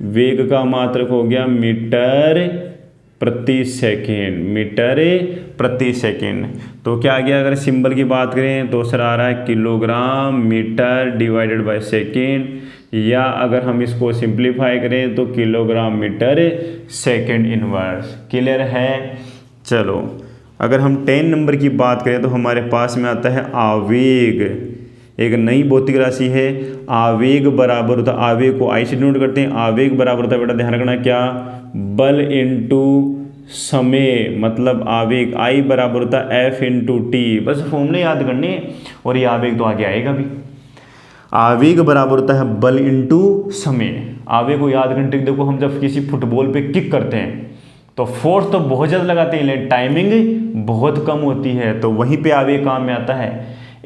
वेग का मात्रक हो गया मीटर प्रति सेकेंड, मीटर प्रति सेकेंड। तो क्या आ गया? अगर सिंबल की बात करें तो सर आ रहा है kilogram metre divided by second, या अगर हम इसको सिंप्लीफाई करें तो kilogram metre second inverse. Clear है? चलो अगर हम 10 नंबर की बात करें तो हमारे पास में आता है आवेग। एक नई भौतिक राशि है, आवेग बराबर होता है, आवेग को I से डिनोट करते हैं, आवेग बराबर होता है बेटा ध्यान रखना क्या? बल इंटू समय, मतलब आवेग I बराबर होता है F इंटू टी। बस फॉर्मूले याद करने, और ये आवेग तो आगे आएगा भी। आवेग बराबर होता है बल इंटू समय। आवेग को याद करने के देखो, हम जब किसी फुटबॉल पे किक करते हैं तो फोर्स तो बहुत ज़्यादा लगाते हैं लेकिन टाइमिंग बहुत कम होती है, तो वहीं पे आवेग काम में आता है।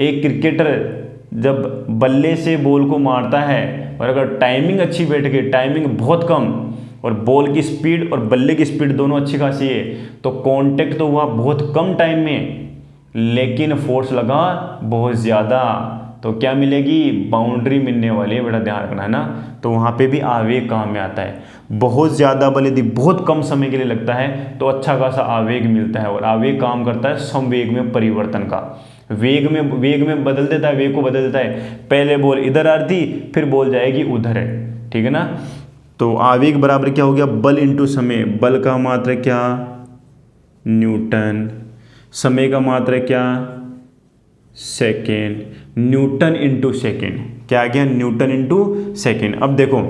एक क्रिकेटर जब बल्ले से बॉल को मारता है और अगर टाइमिंग अच्छी बैठ गई, टाइमिंग बहुत कम और बॉल की स्पीड और बल्ले की स्पीड दोनों अच्छी खासी है, तो कांटेक्ट तो हुआ बहुत कम टाइम में लेकिन फोर्स लगा बहुत ज़्यादा, तो क्या मिलेगी, बाउंड्री मिलने वाली है, बड़ा ध्यान रखना है ना। तो वहाँ पे भी आवेग काम में आता है। बहुत ज़्यादा बल यदि बहुत कम समय के लिए लगता है तो अच्छा खासा आवेग मिलता है, और आवेग काम करता है संवेग में परिवर्तन का। वेग में बदल देता है, वेग को बदल देता है। पहले बॉल इधर आ रही थी, फिर बॉल जाएगी उधर है, ठीक है ना। तो आवेग बराबर क्या हो गया, बल इंटू समय। बल का मात्रक क्या, न्यूटन। समय का मात्रक क्या, सेकेंड। न्यूटन इंटू सेकेंड क्या आ गया, न्यूटन इंटू सेकेंड। अब देखो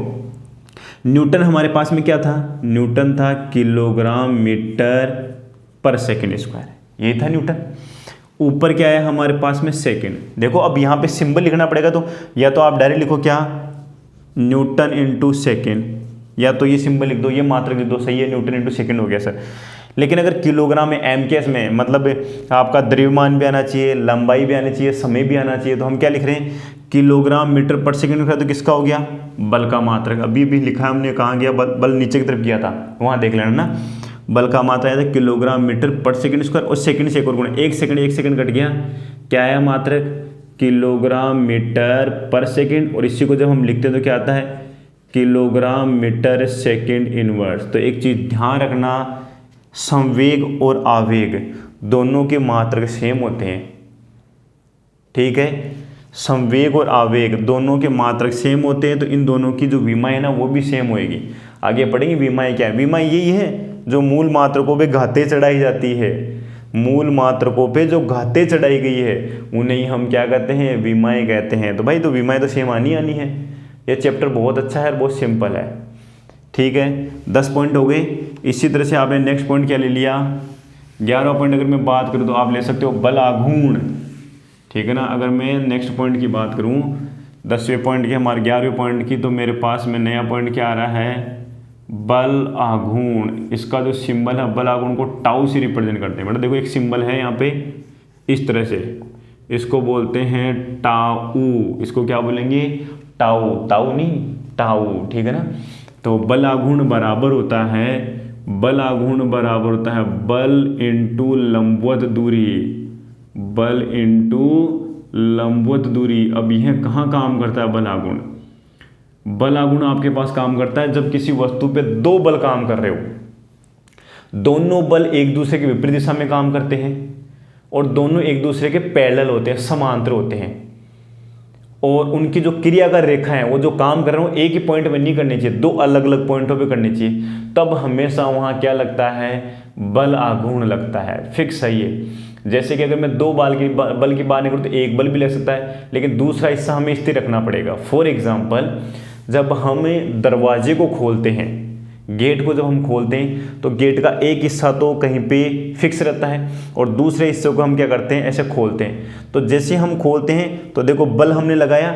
न्यूटन हमारे पास में क्या था, न्यूटन था किलोग्राम मीटर पर सेकेंड स्क्वायर, यही था न्यूटन। ऊपर क्या है हमारे पास में, सेकेंड। देखो अब यहाँ पे सिंबल लिखना पड़ेगा, तो या तो आप डायरेक्ट लिखो क्या, न्यूटन इंटू सेकेंड, या तो ये सिंबल लिख दो, ये मात्रक लिख दो, सही है, न्यूटन इंटू सेकेंड हो गया सर। लेकिन अगर किलोग्राम में, एम के एस में, मतलब आपका द्रव्यमान भी आना चाहिए, लंबाई भी आनी चाहिए, समय भी आना चाहिए, तो हम क्या लिख रहे हैं, किलोग्राम मीटर पर सेकंड लिख रहा है, तो किसका हो गया, बल का मात्रक। अभी भी लिखा हमने, कहाँ गया बल नीचे की तरफ किया था, वहाँ देख लेना ना। बल का मात्रा आया था किलोग्राम मीटर पर सेकंड स्क्वायर, और सेकंड से एक और गुणा, एक सेकंड कट गया, क्या आया मात्रक, किलोग्राम मीटर पर सेकंड। और इसी को जब हम लिखते हैं तो क्या आता है, किलोग्राम मीटर सेकंड इनवर्स। तो एक चीज़ ध्यान रखना, संवेग और आवेग दोनों के मात्रक सेम होते हैं, ठीक है। संवेग और आवेग दोनों के मात्रक सेम होते हैं, तो इन दोनों की जो विमाएँ है ना वो भी सेम होएगी। आगे पढ़ेंगे विमाएँ क्या है। विमाएँ यही है जो मूल मात्रकों पे घातें चढ़ाई जाती है, मूल मात्रकों पे जो घातें चढ़ाई गई है उन्हें ही हम क्या कहते हैं, विमाएँ कहते हैं। तो भाई तो विमाएँ तो सेम आनी है। ये चैप्टर बहुत अच्छा है और बहुत सिंपल है, ठीक है। 10 पॉइंट हो गए। इसी तरह से आपने नेक्स्ट पॉइंट क्या ले लिया, 11वां पॉइंट अगर मैं बात करूँ तो आप ले सकते हो बल आघूर्ण, ठीक है ना। अगर मैं नेक्स्ट पॉइंट की बात करूँ 10वें पॉइंट की, हमारे 11वें पॉइंट की, तो मेरे पास में नया पॉइंट क्या आ रहा है, बल आघूर्ण। इसका जो सिंबल है, बल आघूर्ण को टाउ से रिप्रेजेंट करते हैं। मतलब देखो एक सिंबल है यहाँ पे इस तरह से, इसको बोलते हैं टाउ। इसको क्या बोलेंगे, टाउ, ताऊ नहीं टाउ, ठीक है ना। तो बल आघूर्ण बराबर होता है, बल आघूर्ण बराबर होता है बल इंटू लंबवत दूरी, बल इंटू लंबवत दूरी। अब यह कहाँ काम करता है बल आघूर्ण, बल आघूर्ण आपके पास काम करता है जब किसी वस्तु पे दो बल काम कर रहे हो, दोनों बल एक दूसरे के विपरीत दिशा में काम करते हैं और दोनों एक दूसरे के पैरेलल होते हैं, समांतर होते हैं, और उनकी जो क्रियाकार रेखा है वो जो काम कर रहे हो एक ही पॉइंट में नहीं करनी चाहिए, दो अलग अलग पॉइंटों पे करनी चाहिए। तब हमेशा वहाँ क्या लगता है, बल आघूर्ण लगता है, फिक्स है ये। जैसे कि अगर मैं दो बल की बात नहीं करूँ तो एक बल भी लग सकता है, लेकिन दूसरा हिस्सा हमें स्थिर रखना पड़ेगा। फॉर एग्जाम्पल जब हम दरवाजे को खोलते हैं, गेट को जब हम खोलते हैं तो गेट का एक हिस्सा तो कहीं पे फिक्स रहता है और दूसरे हिस्से को हम क्या करते हैं, ऐसे खोलते हैं। तो जैसे हम खोलते हैं तो देखो बल हमने लगाया,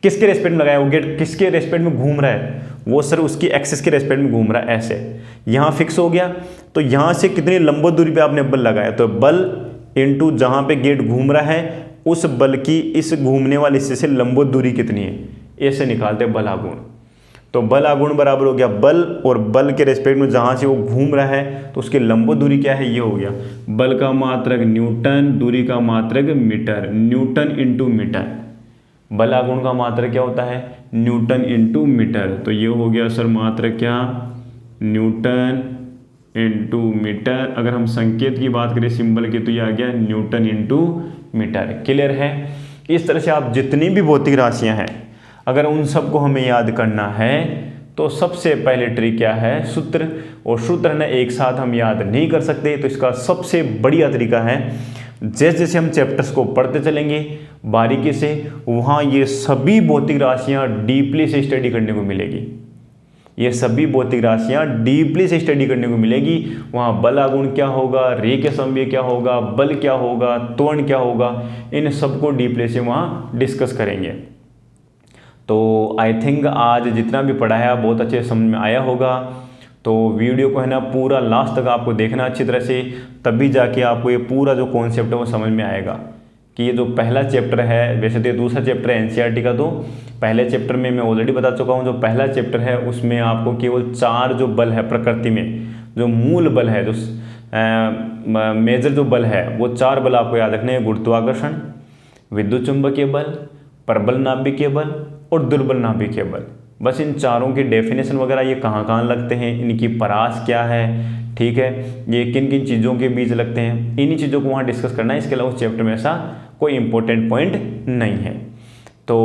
किसके रेस्पेक्ट में लगाया, वो गेट किसके रेस्पेक्ट में घूम रहा है, वो सर उसकी एक्सिस के रेस्पेक्ट में घूम रहा है, ऐसे। यहाँ फिक्स हो गया तो यहाँ से कितनी लंबवत दूरी पे आपने बल लगाया, तो बल इंटू जहाँ पे गेट घूम रहा है उस बल की इस घूमने वाले हिस्से से लंबवत दूरी कितनी है, ऐसे निकालते हैं बल आघूर्ण। तो बल आघूर्ण बराबर हो गया बल और बल के रेस्पेक्ट में जहाँ से वो घूम रहा है तो उसकी लंबवत दूरी क्या है, ये हो गया। बल का मात्रक न्यूटन, दूरी का मात्रक मीटर, न्यूटन इंटू मीटर। बल आघूर्ण का मात्रक क्या होता है, न्यूटन इंटू मीटर। तो ये हो गया सर मात्रक क्या, न्यूटन इंटू मीटर। अगर हम संकेत की बात करें सिंबल की तो ये आ गया न्यूटन इंटू मीटर। क्लियर है। इस तरह से आप जितनी भी भौतिक राशियां हैं अगर उन सबको हमें याद करना है तो सबसे पहले ट्रिक क्या है, सूत्र। और सूत्र ना एक साथ हम याद नहीं कर सकते, तो इसका सबसे बढ़िया तरीका है जैसे जैसे हम चैप्टर्स को पढ़ते चलेंगे बारीकी से, वहाँ ये सभी भौतिक राशियाँ डीपली से स्टडी करने को मिलेगी। ये सभी भौतिक राशियाँ डीपली से स्टडी करने को मिलेगी। वहाँ बल आगुण क्या होगा, रे के समव्य क्या होगा, बल क्या होगा, त्वरण क्या होगा, इन सबको डीपली से वहाँ डिस्कस करेंगे। तो आई थिंक आज जितना भी पढ़ा है बहुत अच्छे समझ में आया होगा। तो वीडियो को है ना पूरा लास्ट तक आपको देखना अच्छी तरह से, तभी जाके आपको ये पूरा जो कॉन्सेप्ट है वो समझ में आएगा कि ये जो पहला चैप्टर है, वैसे तो ये दूसरा चैप्टर है एनसीईआरटी का, तो पहले चैप्टर में मैं ऑलरेडी बता चुका हूँ। जो पहला चैप्टर है उसमें आपको केवल 4 जो बल है प्रकृति में, जो मूल बल है, जो मेजर जो बल है, वो 4 बल आपको याद रखने हैं। गुरुत्वाकर्षण, विद्युत चुंबकीय बल, प्रबल नाभिकीय बल और दुर्बल नाभिकीय बल। बस इन चारों की डेफिनेशन वगैरह, ये कहाँ कहाँ लगते हैं, इनकी परास क्या है, ठीक है, ये किन किन चीज़ों के बीच लगते हैं, इन्हीं चीज़ों को वहाँ डिस्कस करना है। इसके अलावा उस चैप्टर में ऐसा कोई इंपॉर्टेंट पॉइंट नहीं है। तो